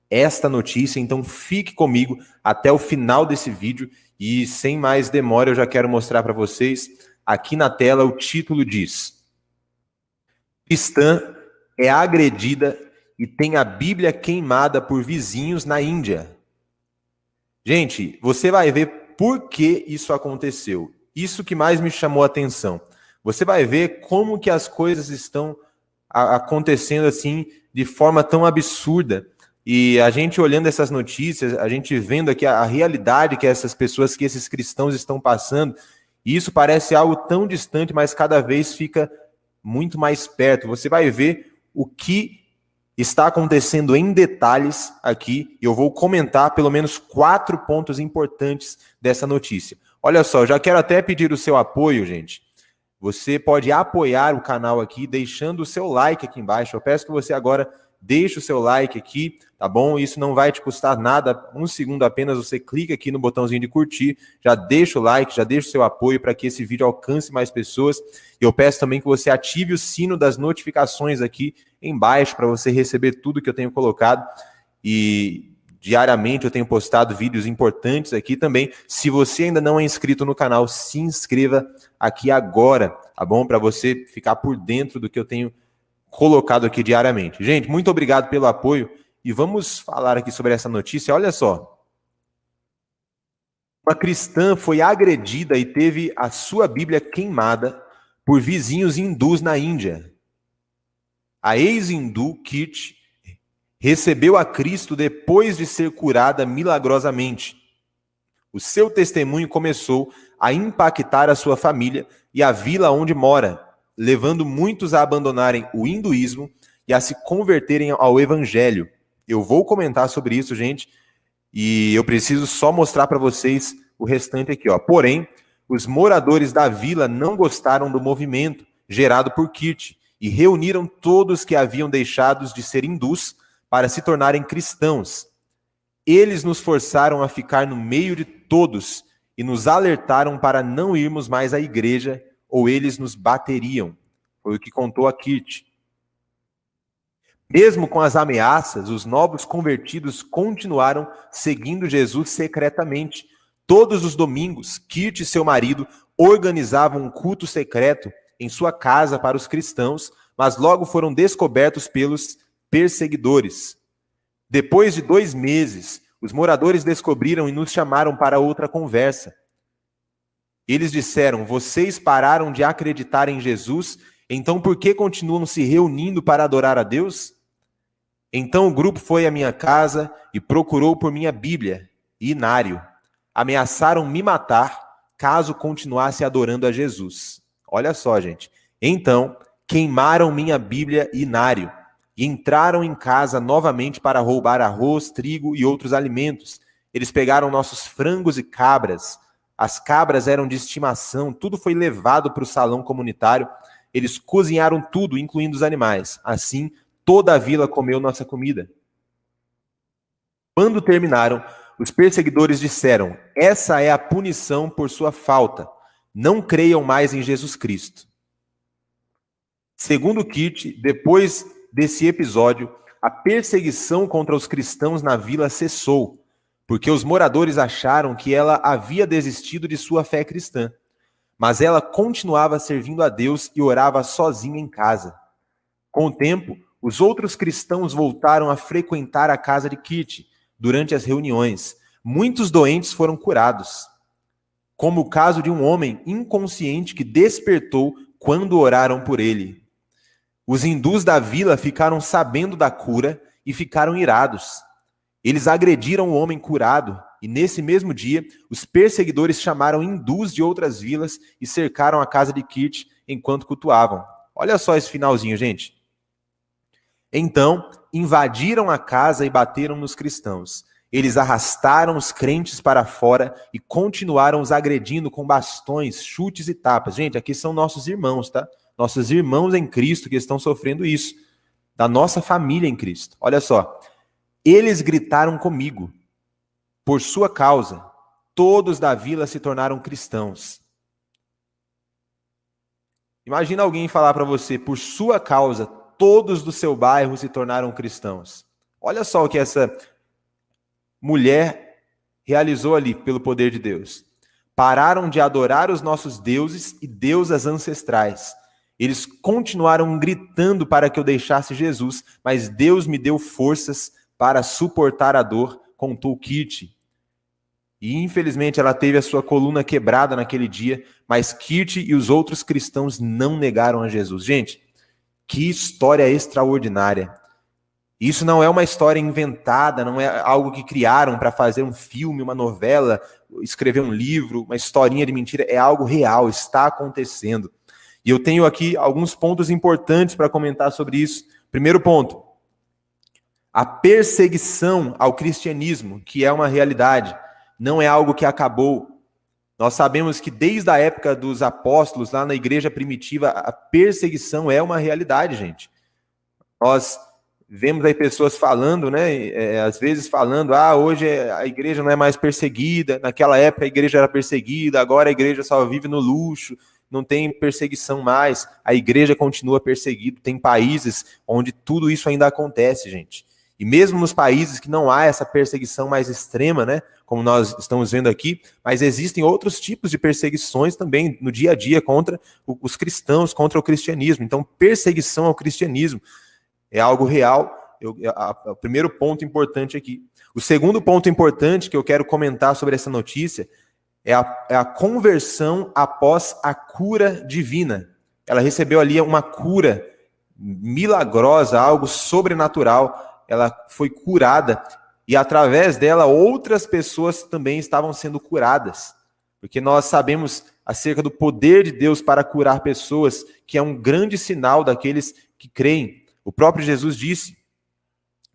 esta notícia, então fique comigo até o final desse vídeo e sem mais demora eu já quero mostrar para vocês. Aqui na tela o título diz: cristã é agredida e tem a Bíblia queimada por vizinhos na Índia. Gente, você vai ver por que isso aconteceu. Isso que mais me chamou a atenção. Você vai ver como que as coisas estão acontecendo assim de forma tão absurda. E a gente olhando essas notícias, a gente vendo aqui a realidade que essas pessoas, que esses cristãos estão passando, e isso parece algo tão distante, mas cada vez fica muito mais perto. Você vai ver o que está acontecendo em detalhes aqui, e eu vou comentar pelo menos 4 pontos importantes dessa notícia. Olha só, eu já quero até pedir o seu apoio, gente. Você pode apoiar o canal aqui deixando o seu like aqui embaixo. Eu peço que você agora deixe o seu like aqui, tá bom? Isso não vai te custar nada, 1 segundo apenas, você clica aqui no botãozinho de curtir, já deixa o like, já deixa o seu apoio para que esse vídeo alcance mais pessoas. E eu peço também que você ative o sino das notificações aqui embaixo para você receber tudo que eu tenho colocado. E diariamente eu tenho postado vídeos importantes aqui também. Se você ainda não é inscrito no canal, se inscreva aqui agora, tá bom? Para você ficar por dentro do que eu tenho colocado aqui diariamente. Gente, muito obrigado pelo apoio e vamos falar aqui sobre essa notícia. Olha só. Uma cristã foi agredida e teve a sua Bíblia queimada por vizinhos hindus na Índia. A ex-hindu Kirti recebeu a Cristo depois de ser curada milagrosamente. O seu testemunho começou a impactar a sua família e a vila onde mora, levando muitos a abandonarem o hinduísmo e a se converterem ao evangelho. Eu vou comentar sobre isso, gente, e eu preciso só mostrar para vocês o restante aqui, ó. Porém, os moradores da vila não gostaram do movimento gerado por Kirti e reuniram todos que haviam deixado de ser hindus para se tornarem cristãos. Eles nos forçaram a ficar no meio de todos e nos alertaram para não irmos mais à igreja ou eles nos bateriam. Foi o que contou a Kirti. Mesmo com as ameaças, os novos convertidos continuaram seguindo Jesus secretamente. Todos os domingos, Kirti e seu marido organizavam um culto secreto em sua casa para os cristãos, mas logo foram descobertos pelos perseguidores. Depois de 2 meses, os moradores descobriram e nos chamaram para outra conversa. Eles disseram: vocês pararam de acreditar em Jesus, então por que continuam se reunindo para adorar a Deus? Então o grupo foi à minha casa e procurou por minha Bíblia e inário. Ameaçaram me matar caso continuasse adorando a Jesus. Olha só, gente. Então queimaram minha Bíblia e inário e entraram em casa novamente para roubar arroz, trigo e outros alimentos. Eles pegaram nossos frangos e cabras. As cabras eram de estimação, tudo foi levado para o salão comunitário. Eles cozinharam tudo, incluindo os animais. Assim, toda a vila comeu nossa comida. Quando terminaram, os perseguidores disseram: essa é a punição por sua falta. Não creiam mais em Jesus Cristo. Segundo Kirti, depois desse episódio, a perseguição contra os cristãos na vila cessou, porque os moradores acharam que ela havia desistido de sua fé cristã. Mas ela continuava servindo a Deus e orava sozinha em casa. Com o tempo, os outros cristãos voltaram a frequentar a casa de Kirti durante as reuniões. Muitos doentes foram curados, como o caso de um homem inconsciente que despertou quando oraram por ele. Os hindus da vila ficaram sabendo da cura e ficaram irados. Eles agrediram o homem curado e, nesse mesmo dia, os perseguidores chamaram hindus de outras vilas e cercaram a casa de Kirti enquanto cultuavam. Olha só esse finalzinho, gente. Então, invadiram a casa e bateram nos cristãos. Eles arrastaram os crentes para fora e continuaram os agredindo com bastões, chutes e tapas. Gente, aqui são nossos irmãos, tá? Nossos irmãos em Cristo que estão sofrendo isso. Da nossa família em Cristo. Olha só. Eles gritaram comigo. Por sua causa, todos da vila se tornaram cristãos. Imagina alguém falar para você: por sua causa, todos do seu bairro se tornaram cristãos. Olha só o que essa mulher realizou ali pelo poder de Deus? Pararam de adorar os nossos deuses e deusas ancestrais. Eles continuaram gritando para que eu deixasse Jesus, mas Deus me deu forças para suportar a dor, contou Kirti. E infelizmente ela teve a sua coluna quebrada naquele dia, mas Kirti e os outros cristãos não negaram a Jesus. Gente, que história extraordinária. Isso não é uma história inventada, não é algo que criaram para fazer um filme, uma novela, escrever um livro, uma historinha de mentira. É algo real, está acontecendo. E eu tenho aqui alguns pontos importantes para comentar sobre isso. Primeiro ponto, a perseguição ao cristianismo, que é uma realidade, não é algo que acabou. Nós sabemos que desde a época dos apóstolos, lá na igreja primitiva, a perseguição é uma realidade, gente. Nós vemos aí pessoas falando, né, às vezes falando, hoje a igreja não é mais perseguida, naquela época a igreja era perseguida, agora a igreja só vive no luxo, não tem perseguição mais, a igreja continua perseguida. Tem países onde tudo isso ainda acontece, gente. E mesmo nos países que não há essa perseguição mais extrema, né, como nós estamos vendo aqui, mas existem outros tipos de perseguições também no dia a dia contra os cristãos, contra o cristianismo. Então, perseguição ao cristianismo é algo real. O primeiro ponto importante aqui. O segundo ponto importante que eu quero comentar sobre essa notícia é a conversão após a cura divina. Ela recebeu ali uma cura milagrosa, algo sobrenatural. Ela foi curada e através dela outras pessoas também estavam sendo curadas. Porque nós sabemos acerca do poder de Deus para curar pessoas, que é um grande sinal daqueles que creem. O próprio Jesus disse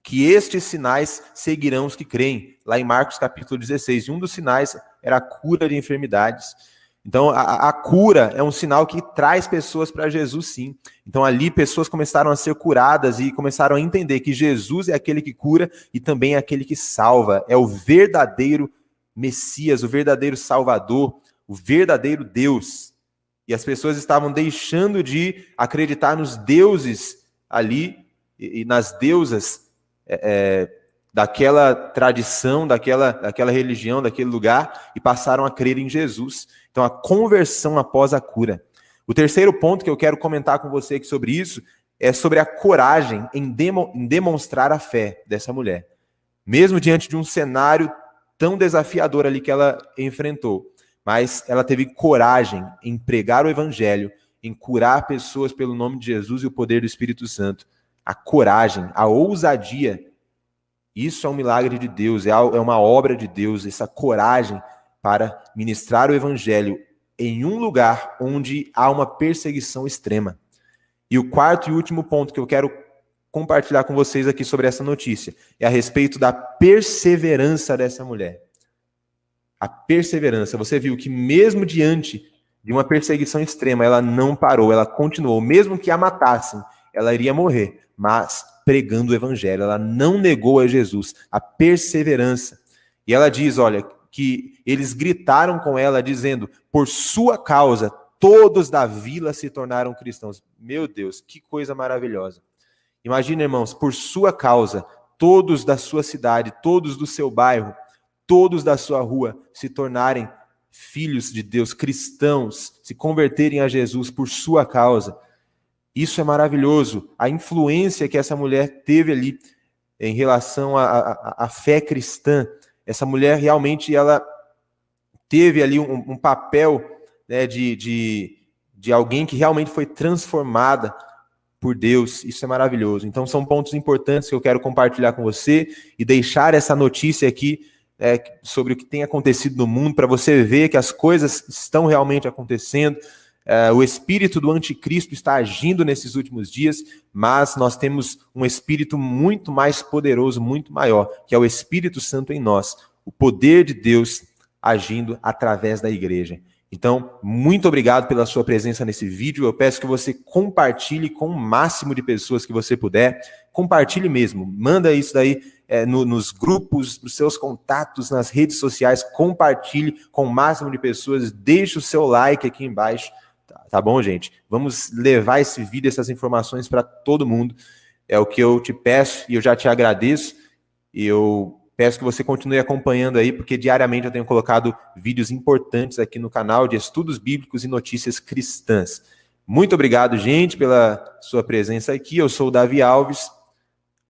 que estes sinais seguirão os que creem, lá em Marcos capítulo 16. E um dos sinais era a cura de enfermidades. Então, a cura é um sinal que traz pessoas para Jesus, sim. Então, ali, pessoas começaram a ser curadas e começaram a entender que Jesus é aquele que cura e também é aquele que salva. É o verdadeiro Messias, o verdadeiro Salvador, o verdadeiro Deus. E as pessoas estavam deixando de acreditar nos deuses ali e nas deusas daquela tradição, daquela religião, daquele lugar, e passaram a crer em Jesus. Então, a conversão após a cura. O terceiro ponto que eu quero comentar com você aqui sobre isso é sobre a coragem em demonstrar a fé dessa mulher. Mesmo diante de um cenário tão desafiador ali que ela enfrentou, mas ela teve coragem em pregar o evangelho, em curar pessoas pelo nome de Jesus e o poder do Espírito Santo. A coragem, a ousadia, isso é um milagre de Deus, é uma obra de Deus, essa coragem para ministrar o evangelho em um lugar onde há uma perseguição extrema. E o quarto e último ponto que eu quero compartilhar com vocês aqui sobre essa notícia é a respeito da perseverança dessa mulher. A perseverança. Você viu que mesmo diante de uma perseguição extrema, ela não parou, ela continuou. Mesmo que a matassem, ela iria morrer, mas pregando o evangelho. Ela não negou a Jesus. A perseverança. E ela diz, olha, que eles gritaram com ela dizendo, por sua causa, todos da vila se tornaram cristãos. Meu Deus, que coisa maravilhosa. Imagina, irmãos, por sua causa, todos da sua cidade, todos do seu bairro, todos da sua rua se tornarem filhos de Deus, cristãos, se converterem a Jesus por sua causa. Isso é maravilhoso. A influência que essa mulher teve ali em relação à fé cristã. Essa mulher realmente ela teve ali um papel, né, de alguém que realmente foi transformada por Deus. Isso é maravilhoso. Então são pontos importantes que eu quero compartilhar com você e deixar essa notícia aqui sobre o que tem acontecido no mundo, para você ver que as coisas estão realmente acontecendo. O espírito do anticristo está agindo nesses últimos dias, mas nós temos um espírito muito mais poderoso, muito maior, que é o Espírito Santo em nós, o poder de Deus agindo através da igreja. Então, muito obrigado pela sua presença nesse vídeo. Eu peço que você compartilhe com o máximo de pessoas que você puder. Compartilhe mesmo. Manda isso daí nos grupos, nos seus contatos, nas redes sociais. Compartilhe com o máximo de pessoas. Deixe o seu like aqui embaixo. Tá bom, gente? Vamos levar esse vídeo, essas informações para todo mundo. É o que eu te peço e eu já te agradeço. Eu Peço que você continue acompanhando aí, porque diariamente eu tenho colocado vídeos importantes aqui no canal de estudos bíblicos e notícias cristãs. Muito obrigado, gente, pela sua presença aqui. Eu sou o Davi Alves.